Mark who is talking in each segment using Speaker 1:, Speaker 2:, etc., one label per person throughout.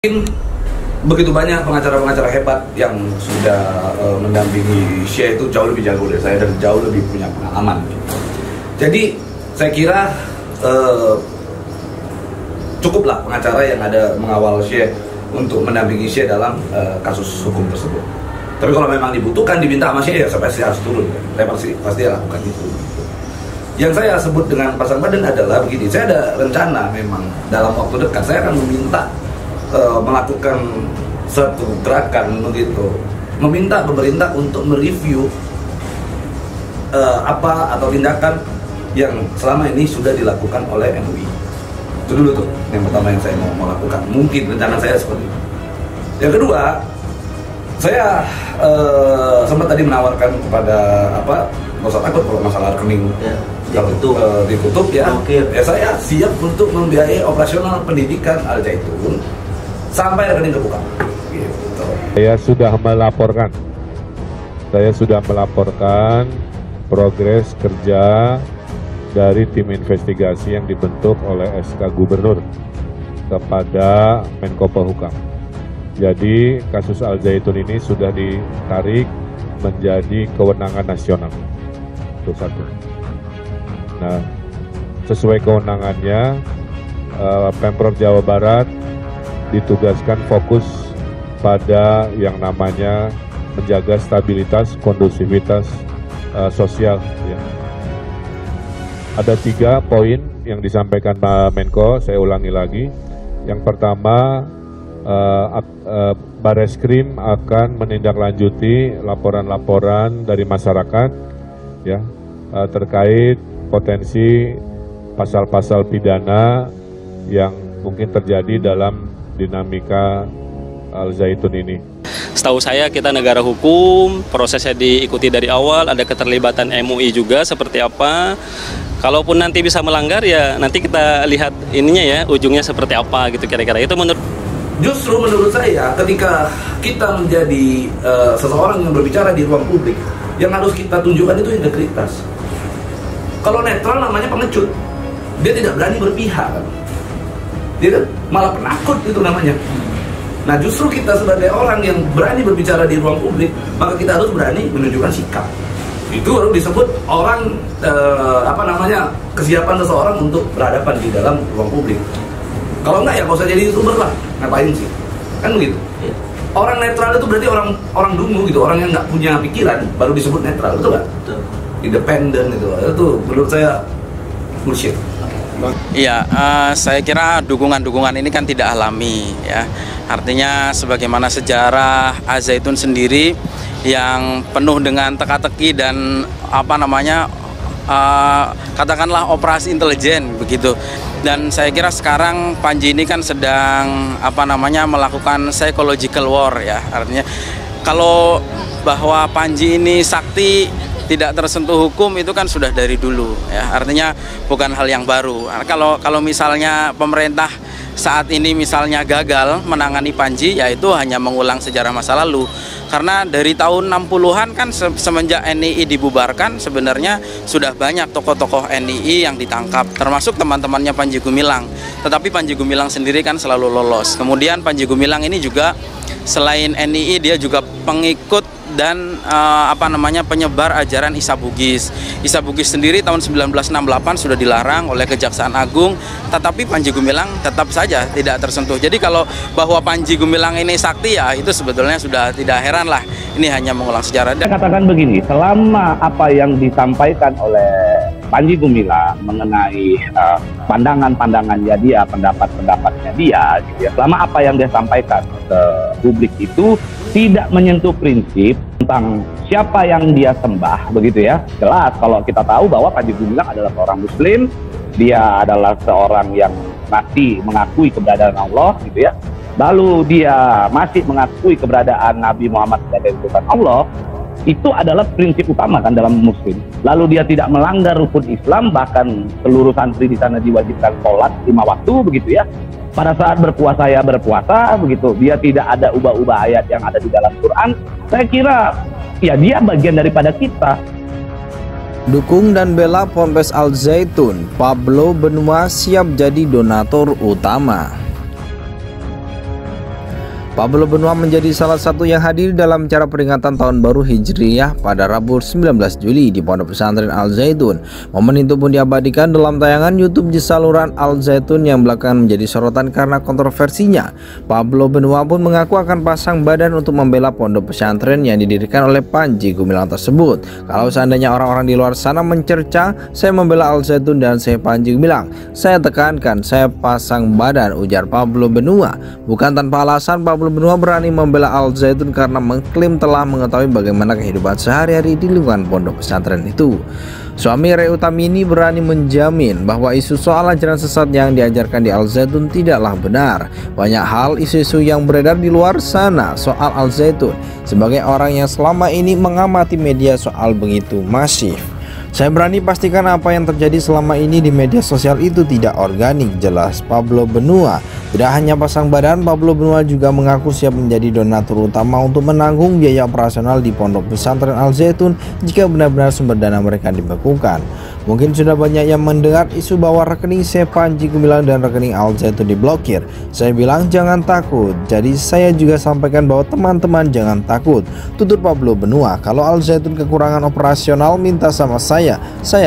Speaker 1: Mungkin begitu banyak pengacara-pengacara hebat yang sudah mendampingi Syekh itu jauh lebih jago dari saya dan jauh lebih punya pengalaman. Jadi saya kira cukuplah pengacara yang ada mengawal Syekh untuk mendampingi Syekh dalam kasus hukum tersebut. Tapi kalau memang dibutuhkan, diminta sama Syekh, ya saya pasti harus turun. Saya pasti lakukan itu. Yang saya sebut dengan pasang badan adalah begini, saya ada rencana memang dalam waktu dekat saya akan meminta melakukan satu gerakan begitu, meminta pemerintah untuk mereview apa atau tindakan yang selama ini sudah dilakukan oleh MUI. Itu dulu tuh yang pertama yang saya mau lakukan. Mungkin rencana saya seperti itu. Yang kedua, saya sempat tadi menawarkan kepada nggak usah takut kalau masalah rekening ditutup ya. Ya saya siap untuk membiayai operasional pendidikan Al Zaitun sampai rekening terbuka. Gitu.
Speaker 2: Saya sudah melaporkan progres kerja dari tim investigasi yang dibentuk oleh SK Gubernur kepada Menko Polhukam. Jadi kasus Al Zaitun ini sudah ditarik menjadi kewenangan nasional. Itu satu. Nah, sesuai kewenangannya, Pemprov Jawa Barat ditugaskan fokus pada yang namanya menjaga stabilitas, kondusivitas sosial. Ya. Ada 3 poin yang disampaikan Pak Menko, saya ulangi lagi. Yang pertama, Bareskrim akan menindaklanjuti laporan-laporan dari masyarakat ya terkait potensi pasal-pasal pidana yang mungkin terjadi dalam dinamika Al Zaitun ini.
Speaker 3: Setahu saya kita negara hukum, prosesnya diikuti dari awal, ada keterlibatan MUI juga seperti apa. Kalaupun nanti bisa melanggar ya nanti kita lihat ininya ya, ujungnya seperti apa gitu kira-kira. Itu
Speaker 1: Justru menurut saya ketika kita menjadi seseorang yang berbicara di ruang publik, yang harus kita tunjukkan itu integritas. Kalau netral namanya pengecut, dia tidak berani berpihak kan? Dia kan malah penakut itu namanya. Nah justru kita sebagai orang yang berani berbicara di ruang publik, maka kita harus berani menunjukkan sikap. Itu baru disebut orang kesiapan seseorang untuk berhadapan di dalam ruang publik. Kalau enggak ya nggak usah jadi youtuber lah, ngapain sih? Kan begitu. Orang netral itu berarti orang dungu gitu, orang yang nggak punya pikiran baru disebut netral, betul nggak? Independen itu menurut saya bullshit.
Speaker 4: Iya, saya kira dukungan-dukungan ini kan tidak alami ya. Artinya sebagaimana sejarah Al Zaitun sendiri yang penuh dengan teka-teki dan katakanlah operasi intelijen begitu. Dan saya kira sekarang Panji ini kan sedang melakukan psychological war ya. Artinya kalau bahwa Panji ini sakti tidak tersentuh hukum itu kan sudah dari dulu ya, artinya bukan hal yang baru. Kalau misalnya pemerintah saat ini misalnya gagal menangani Panji, ya itu hanya mengulang sejarah masa lalu. Karena dari tahun 60-an kan semenjak NII dibubarkan sebenarnya sudah banyak tokoh-tokoh NII yang ditangkap, termasuk teman-temannya Panji Gumilang. Tetapi Panji Gumilang sendiri kan selalu lolos. Kemudian Panji Gumilang ini juga selain NII dia juga pengikut dan penyebar ajaran Isa Bugis. Isa Bugis sendiri tahun 1968 sudah dilarang oleh Kejaksaan Agung, tetapi Panji Gumilang tetap saja tidak tersentuh. Jadi kalau bahwa Panji Gumilang ini sakti ya itu sebetulnya sudah tidak heran lah. Ini hanya mengulang sejarah.
Speaker 5: Saya katakan begini, selama apa yang disampaikan oleh Panji Gumilang mengenai pandangan-pandangannya dia, pendapat-pendapatnya dia, gitu ya. Selama apa yang dia sampaikan ke publik itu tidak menyentuh prinsip tentang siapa yang dia sembah, begitu ya. Jelas kalau kita tahu bahwa Panji Gumilang adalah seorang Muslim, dia adalah seorang yang masih mengakui keberadaan Allah, gitu ya. Lalu dia masih mengakui keberadaan Nabi Muhammad sebagai utusan Allah. Itu adalah prinsip utama kan dalam Muslim. Lalu dia tidak melanggar rukun Islam, bahkan seluruh santri di sana diwajibkan sholat 5 waktu, begitu ya. Pada saat berpuasa ya berpuasa, begitu. Dia tidak ada ubah-ubah ayat yang ada di dalam Quran. Saya kira ya dia bagian daripada kita.
Speaker 6: Dukung dan bela Ponpes Al Zaitun, Pablo Benua siap jadi donatur utama. Pablo Benua menjadi salah satu yang hadir dalam acara peringatan Tahun Baru Hijriyah pada Rabu 19 Juli di Pondok Pesantren Al Zaitun. Momen itu pun diabadikan dalam tayangan YouTube di saluran Al Zaitun yang belakangan menjadi sorotan karena kontroversinya. Pablo Benua pun mengaku akan pasang badan untuk membela pondok pesantren yang didirikan oleh Panji Gumilang tersebut. Kalau seandainya orang-orang di luar sana mencerca saya membela Al Zaitun dan saya Panji Gumilang, saya tekankan saya pasang badan, ujar Pablo Benua. Bukan tanpa alasan Pablo Benua berani membela Al Zaitun karena mengklaim telah mengetahui bagaimana kehidupan sehari-hari di lingkungan pondok pesantren itu. Suami Rey Utamini berani menjamin bahwa isu soal ajaran sesat yang diajarkan di Al Zaitun tidaklah benar. Banyak hal isu-isu yang beredar di luar sana soal Al Zaitun. Sebagai orang yang selama ini mengamati media soal begitu masif, saya berani pastikan apa yang terjadi selama ini di media sosial itu tidak organik, jelas Pablo Benua. Tidak hanya pasang badan, Pablo Benua juga mengaku siap menjadi donatur utama untuk menanggung biaya operasional di Pondok Pesantren Al Zaitun jika benar-benar sumber dana mereka dibekukan. Mungkin sudah banyak yang mendengar isu bahwa rekening saya Panji Gumilang dan rekening Al Zaitun diblokir. Saya bilang jangan takut, jadi saya juga sampaikan bahwa teman-teman jangan takut, tutur Pablo Benua. Kalau Al Zaitun kekurangan operasional minta sama saya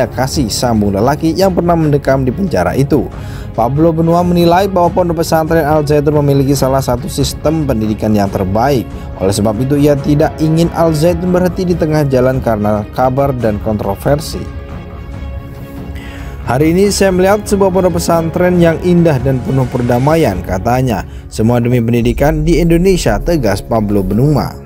Speaker 6: kasih, sambung lelaki yang pernah mendekam di penjara itu. Pablo Benua menilai bahwa Pondok Pesantren Al Zaitun memiliki salah satu sistem pendidikan yang terbaik. Oleh sebab itu ia tidak ingin Al Zaitun berhenti di tengah jalan karena kabar dan kontroversi. Hari ini saya melihat sebuah pondok pesantren yang indah dan penuh perdamaian, katanya. Semua demi pendidikan di Indonesia, tegas Pablo Benua.